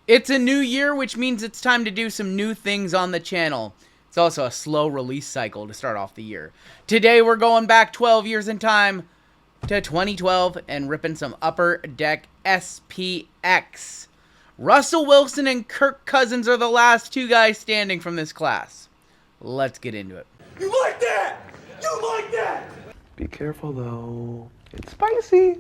It's a new year, which means it's time to do some new things on the channel. It's also a slow release cycle to start off the year. Today we're going back 12 years in time to 2012 and ripping some Upper Deck SPX. Russell Wilson and Kirk Cousins are the last two guys standing from this class. Let's get into it. You like that? You like that? Be careful though, it's spicy.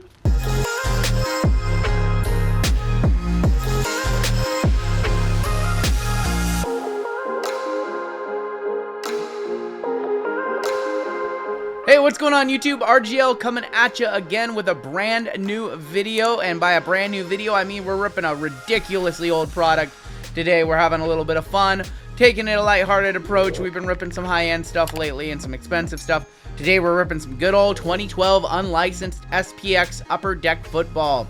Hey, what's going on YouTube? RGL coming at you again with a brand new video, and by a brand new video I mean we're ripping a ridiculously old product. Today we're having a little bit of fun, taking it a lighthearted approach. We've been ripping some high-end stuff lately and some expensive stuff. Today we're ripping some good old 2012 unlicensed SPX Upper Deck football.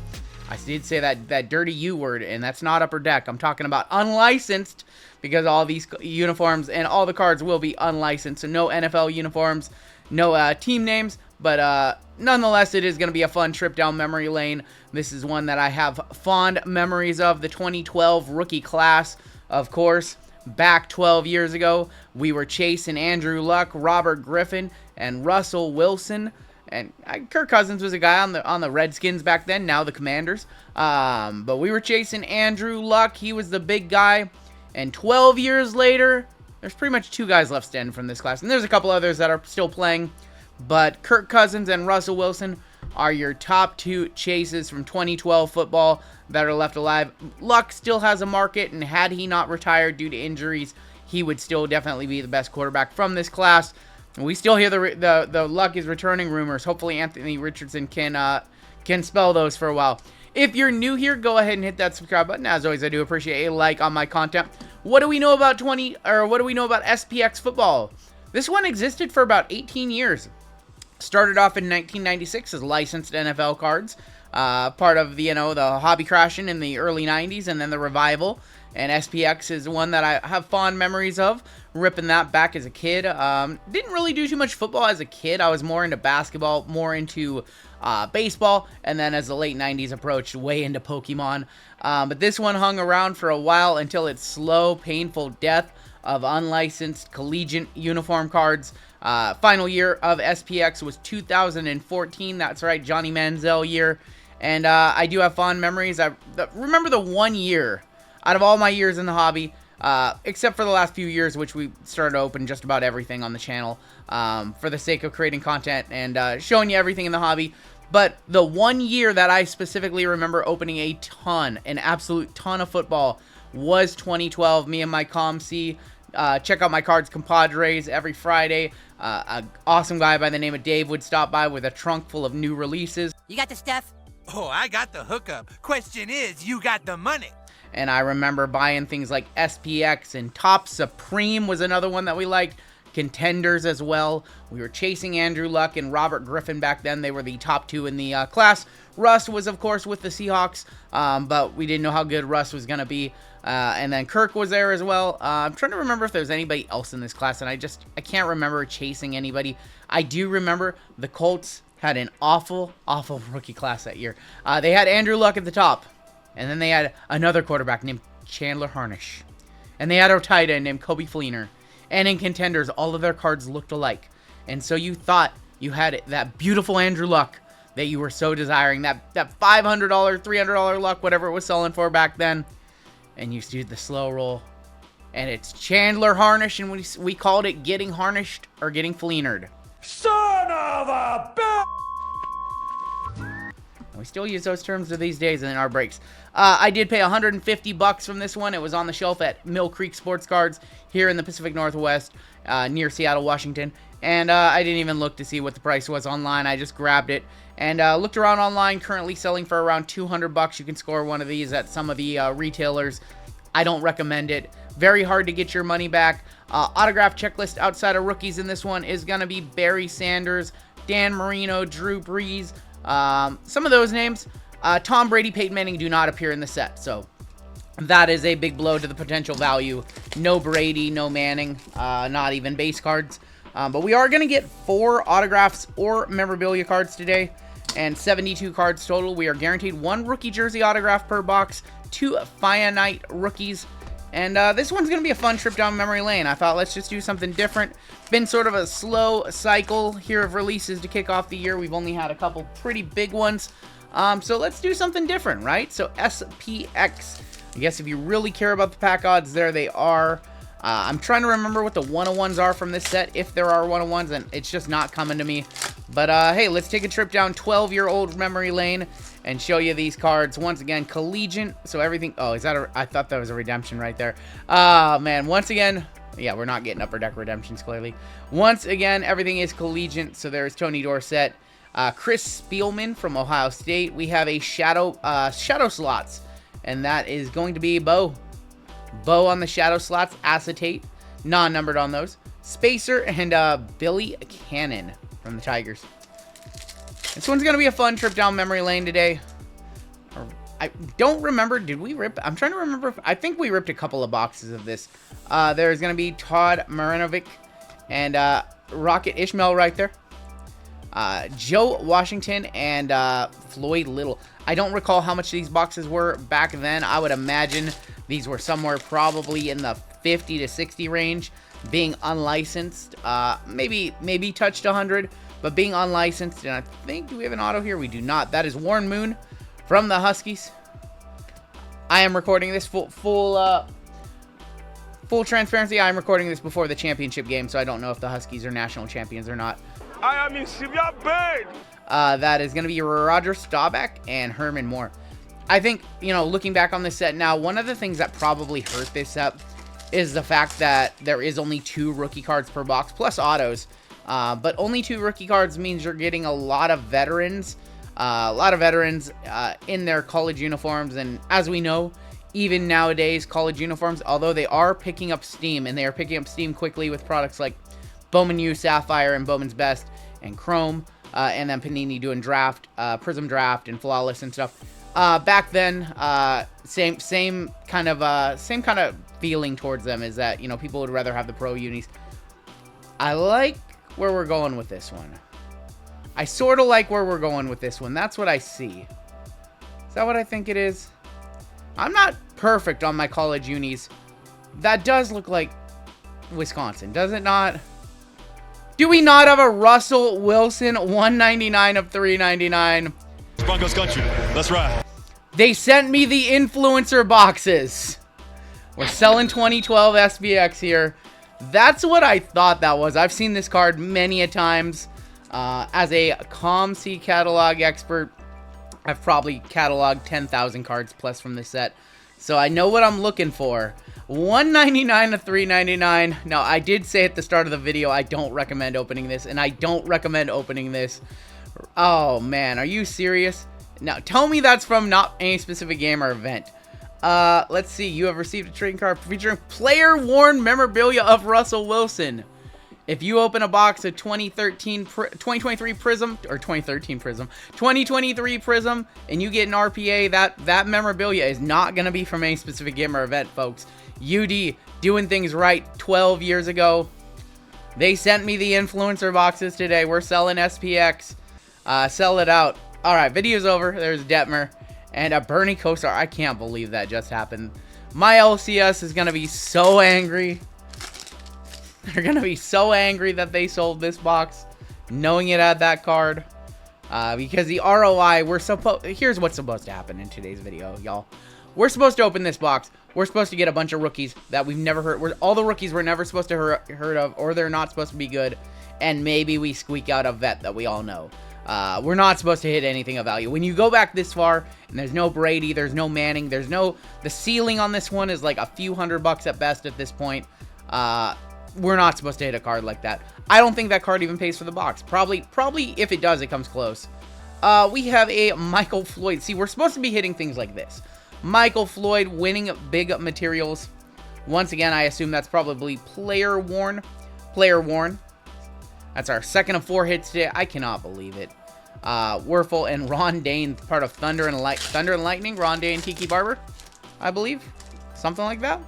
I did say that dirty U word, and that's not Upper Deck. I'm talking about unlicensed, because all these uniforms and all the cards will be unlicensed. So no NFL uniforms, no team names, but nonetheless, it is going to be a fun trip down memory lane. This is one that I have fond memories of, the 2012 rookie class, of course. Back 12 years ago, we were chasing Andrew Luck, Robert Griffin, and Russell Wilson. And Kirk Cousins was a guy on the Redskins back then, now the Commanders. But we were chasing Andrew Luck. He was the big guy. And 12 years later, there's pretty much two guys left standing from this class. And there's a couple others that are still playing. But Kirk Cousins and Russell Wilson are your top two chases from 2012 football that are left alive. Luck still has a market, and had he not retired due to injuries, he would still definitely be the best quarterback from this class. We still hear the Luck is returning rumors. Hopefully Anthony Richardson can spell those for a while. If you're new here, go ahead and hit that subscribe button. As always, I do appreciate a like on my content. What do we know about SPX football? This one existed for about 18 years. Started off in 1996 as licensed NFL cards, part of the hobby crashing in the early 90s, and then the revival. And SPX is one that I have fond memories of, ripping that back as a kid. Didn't really do too much football as a kid. I was more into basketball, more into baseball, and then as the late 90s approached, way into Pokemon. But this one hung around for a while until its slow, painful death of unlicensed collegiate uniform cards. Final year of SPX was 2014. That's right, Johnny Manziel year. And I do have fond memories. I remember the one year out of all my years in the hobby, except for the last few years, which we started to open just about everything on the channel for the sake of creating content and showing you everything in the hobby. But the one year that I specifically remember opening an absolute ton of football was 2012. Me and my ComC, check out my cards compadres every Friday. An awesome guy by the name of Dave would stop by with a trunk full of new releases. You got the stuff? Oh, I got the hookup. Question is, you got the money. And I remember buying things like SPX, and Top Supreme was another one that we liked. Contenders as well. We were chasing Andrew Luck and Robert Griffin back then. They were the top two in the class. Russ was, of course, with the Seahawks, but we didn't know how good Russ was going to be. And then Kirk was there as well. I'm trying to remember if there was anybody else in this class, and I can't remember chasing anybody. I do remember the Colts had an awful rookie class that year. They had Andrew Luck at the top, and then they had another quarterback named Chandler Harnish, and they had a tight end named Kobe Fleener. And in Contenders, all of their cards looked alike. And so you thought you had that beautiful Andrew Luck that you were so desiring, that $500, $300 Luck, whatever it was selling for back then. And you do the slow roll, and it's Chandler Harnish, and we called it getting harnished or getting fleenered. Son of a bitch! We still use those terms to these days in our breaks. I did pay $150 from this one. It was on the shelf at Mill Creek Sports Cards here in the Pacific Northwest, near Seattle, Washington. And I didn't even look to see what the price was online. I just grabbed it and looked around online. Currently selling for around $200. You can score one of these at some of the retailers. I don't recommend it. Very hard to get your money back. Autograph checklist outside of rookies in this one is going to be Barry Sanders, Dan Marino, Drew Brees. Some of those names, Tom Brady, Peyton Manning do not appear in the set, so that is a big blow to the potential value. No Brady, no Manning, not even base cards. But we are going to get 4 autographs or memorabilia cards today. and 72 cards total. We are guaranteed 1 rookie jersey autograph per box, 2 finite rookies, and this one's going to be a fun trip down memory lane. I thought let's just do something different. Been sort of a slow cycle here of releases to kick off the year. We've only had a couple pretty big ones, so let's do something different, right? So SPX, I guess if you really care about the pack odds, there they are. I'm trying to remember what the 101s are from this set, if there are 101s, and it's just not coming to me. But, hey, let's take a trip down 12-year-old memory lane and show you these cards. Once again, collegiate, so everything... Oh, is that a... I thought that was a redemption right there. Man, once again... Yeah, we're not getting Upper Deck redemptions, clearly. Once again, everything is collegiate, so there's Tony Dorsett. Chris Spielman from Ohio State. We have a shadow slots, and that is going to be Bo. Bo on the shadow slots, acetate, non-numbered on those. Spacer and Billy Cannon from the Tigers. This one's going to be a fun trip down memory lane today. I don't remember, did we rip? I'm trying to remember. I think we ripped a couple of boxes of this. There's going to be Todd Marinovic and Rocket Ishmael right there. Joe Washington and Floyd Little. I don't recall how much these boxes were back then. I would imagine these were somewhere probably in the 50 to 60 range. Being unlicensed, maybe touched 100, but being unlicensed, and I think, do we have an auto here? We do not. That is Warren Moon from the Huskies. I am recording this full transparency. I am recording this before the championship game, so I don't know if the Huskies are national champions or not. I am in severe pain. That is going to be Roger Staubach and Herman Moore. I think, you know, looking back on this set now, one of the things that probably hurt this set is the fact that there is only 2 rookie cards per box, plus autos. But only 2 rookie cards means you're getting a lot of veterans. In their college uniforms. And as we know, even nowadays, college uniforms, although they are picking up steam, and they are picking up steam quickly with products like Bowman U, Sapphire, and Bowman's Best, and Chrome, and then Panini doing Draft, Prism Draft, and Flawless and stuff. Back then, same kind of feeling towards them is that, you know, people would rather have the pro unis. I like where we're going with this one. I sort of like where we're going with this one. That's what I see. Is that what I think it is? I'm not perfect on my college unis. That does look like Wisconsin, does it not? Do we not have a Russell Wilson 199 of 399? Broncos country. Let's ride. They sent me the influencer boxes. We're selling 2012 SPX here. That's what I thought that was. I've seen this card many a times. As a ComC catalog expert, I've probably cataloged 10,000 cards plus from this set. So I know what I'm looking for. 199 to 399. Now, I did say at the start of the video, I don't recommend opening this, and I don't recommend opening this. Oh, man, are you serious? Now, tell me that's from not any specific game or event. Let's see. You have received a trading card featuring player-worn memorabilia of Russell Wilson. If you open a box of 2023 Prism, or 2013 Prism, 2023 Prism, and you get an RPA, that memorabilia is not going to be from any specific game or event, folks. UD doing things right 12 years ago. They sent me the influencer boxes today. We're selling SPX. Sell it out. All right, video's over. There's Detmer and a Bernie Kosar. I can't believe that just happened. My LCS is going to be so angry. They're going to be so angry that they sold this box, knowing it had that card. Because the ROI, here's what's supposed to happen in today's video, y'all. We're supposed to open this box. We're supposed to get a bunch of rookies that we've never heard. All the rookies we're never supposed to heard of, or they're not supposed to be good. And maybe we squeak out a vet that we all know. We're not supposed to hit anything of value. When you go back this far, and there's no Brady, there's no Manning, the ceiling on this one is like a few $100 at best at this point. We're not supposed to hit a card like that. I don't think that card even pays for the box. Probably if it does, it comes close. We have a Michael Floyd. See, we're supposed to be hitting things like this. Michael Floyd winning big materials. Once again, I assume that's probably player worn. That's our second of 4 hits today. I cannot believe it. Werfel and Ron Dane, part of Thunder and Lightning. Ron Dane, Tiki Barber, I believe. Something like that.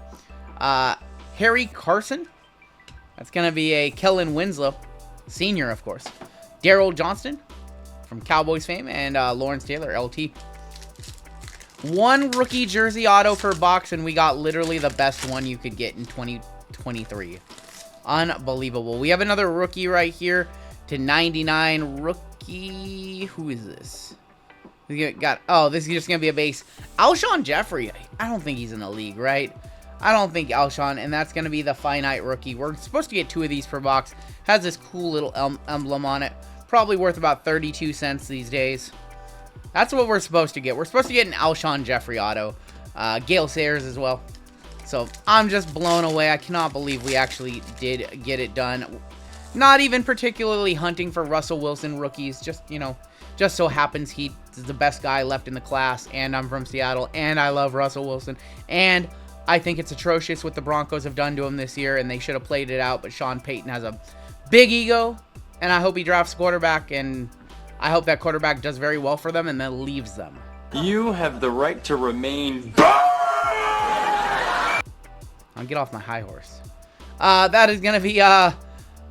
Harry Carson. That's going to be a Kellen Winslow. Senior, of course. Darryl Johnston. from Cowboys fame, and Lawrence Taylor, LT. One rookie jersey auto per box, and we got literally the best one you could get in 2023. Unbelievable. We have another rookie right here to 99. Rookie. Who is this? Oh, this is just going to be a base. Alshon Jeffrey. I don't think he's in the league, right? I don't think Alshon, and that's going to be the finite rookie. We're supposed to get 2 of these per box. Has this cool little emblem on it. Probably worth about 32 cents these days. That's what we're supposed to get. We're supposed to get an Alshon Jeffrey auto. Gale Sayers as well. So I'm just blown away. I cannot believe we actually did get it done. Not even particularly hunting for Russell Wilson rookies. Just, you know, just so happens he is the best guy left in the class. And I'm from Seattle. And I love Russell Wilson. And I think it's atrocious what the Broncos have done to him this year. And they should have played it out. But Sean Payton has a big ego. And I hope he drafts quarterback. And I hope that quarterback does very well for them and then leaves them. You have the right to remain. I'll get off my high horse. That is going to be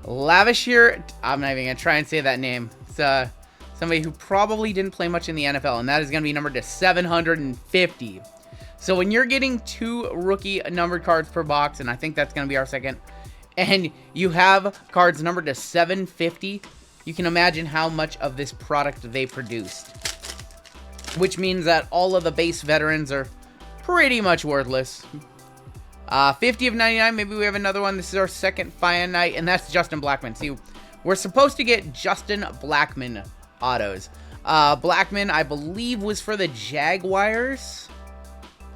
Lavish here. I'm not even going to try and say that name. It's somebody who probably didn't play much in the NFL, and that is going to be numbered to 750. So when you're getting 2 rookie numbered cards per box, and I think that's going to be our second, and you have cards numbered to 750, you can imagine how much of this product they produced. Which means that all of the base veterans are pretty much worthless. 50 of 99, maybe we have another one. This is our second finite, and that's Justin Blackmon. See, we're supposed to get Justin Blackmon autos. Blackmon, I believe, was for the Jaguars.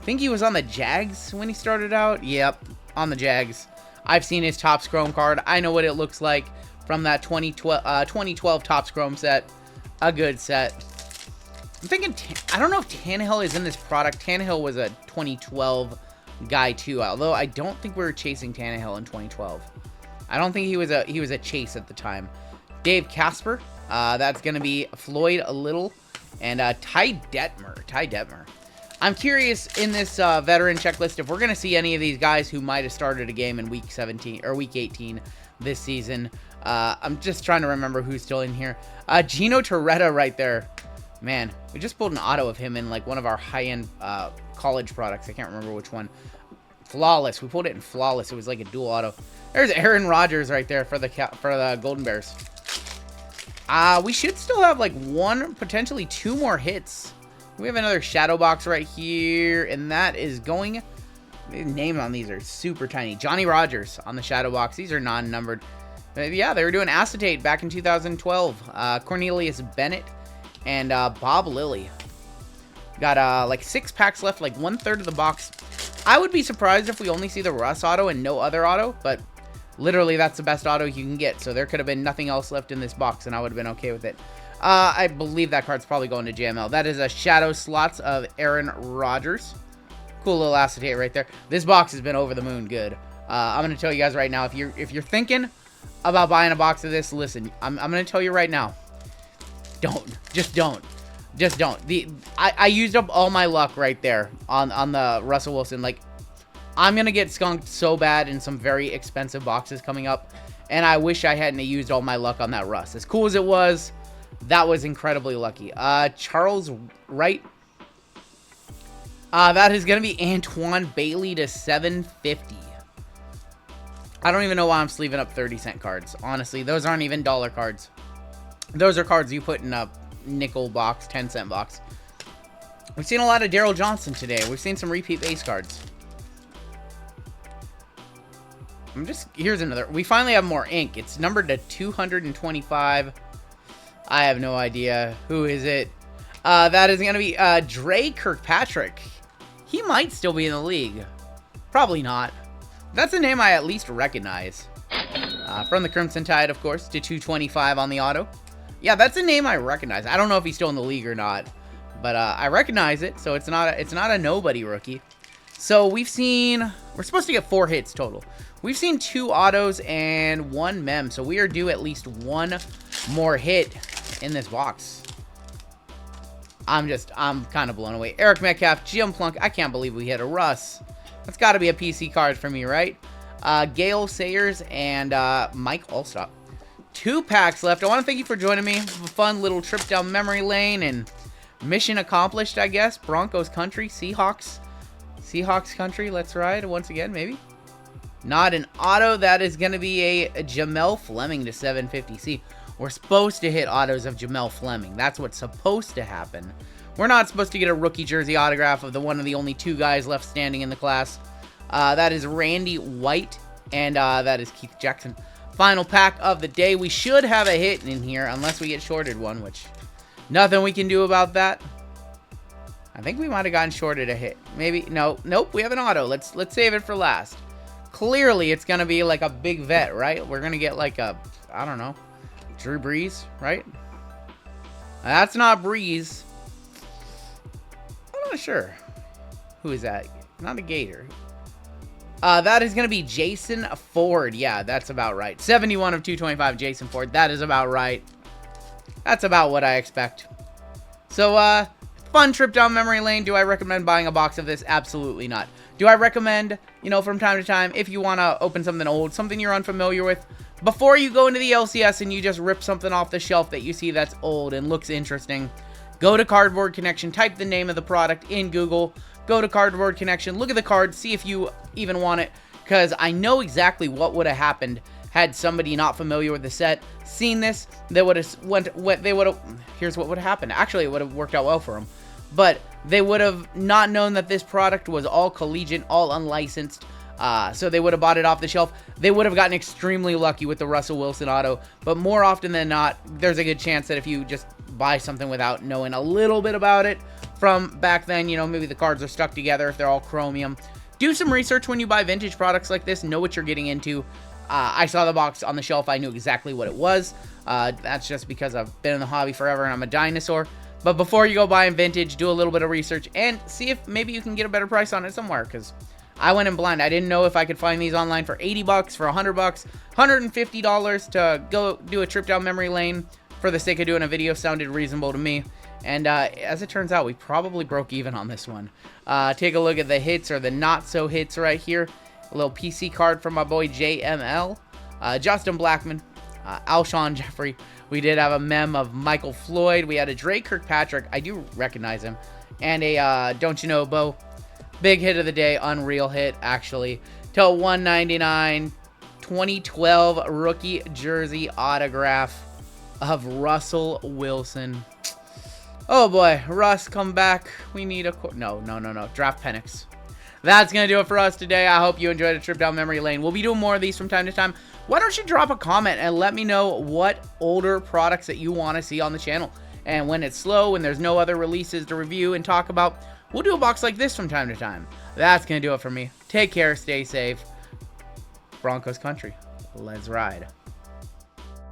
I think he was on the Jags when he started out. Yep, on the Jags. I've seen his Topps Chrome card. I know what it looks like from that 2012 Topps Chrome set. A good set. I'm thinking, I don't know if Tannehill is in this product. Tannehill was a 2012 guy too, although I don't think we were chasing Tannehill in 2012. I don't think he was a chase at the time. Dave Casper, that's going to be Floyd Little, and Ty Detmer. I'm curious in this veteran checklist if we're going to see any of these guys who might have started a game in week 17 or week 18 this season. I'm just trying to remember who's still in here. Gino Torretta right there. Man, we just pulled an auto of him in like one of our high-end college products. I can't remember which one. Flawless. We pulled it in Flawless. It was like a dual auto. There's Aaron Rodgers right there for the Golden Bears. We should still have like 1, potentially 2 more hits. We have another shadow box right here, and that is going... The names on these are super tiny. Johnny Rodgers on the shadow box. These are non-numbered. Yeah, they were doing acetate back in 2012. Cornelius Bennett and Bob Lilly. Got like 6 packs left, like 1/3 of the box. I would be surprised if we only see the Russ auto and no other auto, but literally that's the best auto you can get. So there could have been nothing else left in this box, and I would have been okay with it. I believe that card's probably going to JML. That is a shadow slots of Aaron Rodgers. Cool little acetate right there. This box has been over the moon good. I'm going to tell you guys right now, if you're thinking about buying a box of this, listen, I'm going to tell you right now, just don't. I used up all my luck right there on the Russell Wilson. Like, I'm going to get skunked so bad in some very expensive boxes coming up, and I wish I hadn't used all my luck on that Russ. As cool as it was, that was incredibly lucky. Charles Wright. That is going to be Antoine Bailey to 750. I don't even know why I'm sleeving up 30-cent cards. Honestly, those aren't even dollar cards. Those are cards you put in a nickel box, 10-cent box. We've seen a lot of Daryl Johnson today. We've seen some repeat base cards. Here's another. We finally have more ink. It's numbered to 225. I have no idea. Who is it? That is going to be Dre Kirkpatrick. He might still be in the league. Probably not. That's a name I at least recognize. From the Crimson Tide, of course, to 225 on the auto. Yeah, that's a name I recognize. I don't know if he's still in the league or not, but I recognize it, so it's not a nobody rookie. So we're supposed to get 4 hits total. We've seen 2 autos and 1 mem, so we are due at least 1 more hit in this box. I'm kind of blown away. Eric Metcalf, Jim Plunk. I can't believe we hit a Russ. That's got to be a PC card for me, right? Gale Sayers and Mike Allstott. 2 packs left. I want to thank you for joining me. A fun little trip down memory lane and mission accomplished, I guess. Broncos country, Seahawks country. Let's ride once again, maybe. Not an auto. That is going to be a Jamel Fleming to 750. We're supposed to hit autos of Jamel Fleming. That's what's supposed to happen. We're not supposed to get a rookie jersey autograph of the one of the only 2 guys left standing in the class. That is Randy White, and that is Keith Jackson. Final pack of the day. We should have a hit in here, unless we get shorted one, which nothing we can do about that. I think we might have gotten shorted a hit. Maybe. Nope, we have an auto. Let's save it for last. Clearly, it's going to be like a big vet, right? We're going to get like a, I don't know, Drew Brees, right? That's not Brees. I'm not sure. Who is that? Not a Gator. That is going to be Jason Ford. Yeah, that's about right. 71 of 225, Jason Ford. That is about right. That's about what I expect. So, fun trip down memory lane. Do I recommend buying a box of this? Absolutely not. Do I recommend, from time to time, if you want to open something old, something you're unfamiliar with, before you go into the LCS and you just rip something off the shelf that you see that's old and looks interesting, go to Cardboard Connection, type the name of the product in Google, go to Cardboard Connection, look at the card, see if you even want it, because I know exactly what would have happened had somebody not familiar with the set seen this. They would have here's what would have happened. Actually, it would have worked out well for them. But they would have not known that this product was all collegiate, all unlicensed. So they would have bought it off the shelf. They would have gotten extremely lucky with the Russell Wilson auto. But more often than not, there's a good chance that if you just buy something without knowing a little bit about it from back then, maybe the cards are stuck together if they're all chromium. Do some research when you buy vintage products like this. Know what you're getting into. I saw the box on the shelf. I knew exactly what it was. That's just because I've been in the hobby forever and I'm a dinosaur. But before you go buying vintage, do a little bit of research and see if maybe you can get a better price on it somewhere, because I went in blind. I didn't know if I could find these online for 80 bucks, for 100 bucks, $150 to go do a trip down memory lane for the sake of doing a video sounded reasonable to me. And as it turns out, we probably broke even on this one. Take a look at the hits or the not so hits right here. A little PC card from my boy JML, Justin Blackman, Alshon Jeffrey. We did have a mem of Michael Floyd. We had a Drake Kirkpatrick. I do recognize him. And a Don't You Know Bo. Big hit of the day. Unreal hit, actually. To 199. 2012 rookie jersey autograph of Russell Wilson. Oh boy. Russ, come back. We need a... No. Draft Penix. That's going to do it for us today. I hope you enjoyed a trip down memory lane. We'll be doing more of these from time to time. Why don't you drop a comment and let me know what older products that you want to see on the channel. And when it's slow, when there's no other releases to review and talk about, we'll do a box like this from time to time. That's going to do it for me. Take care. Stay safe. Broncos country. Let's ride.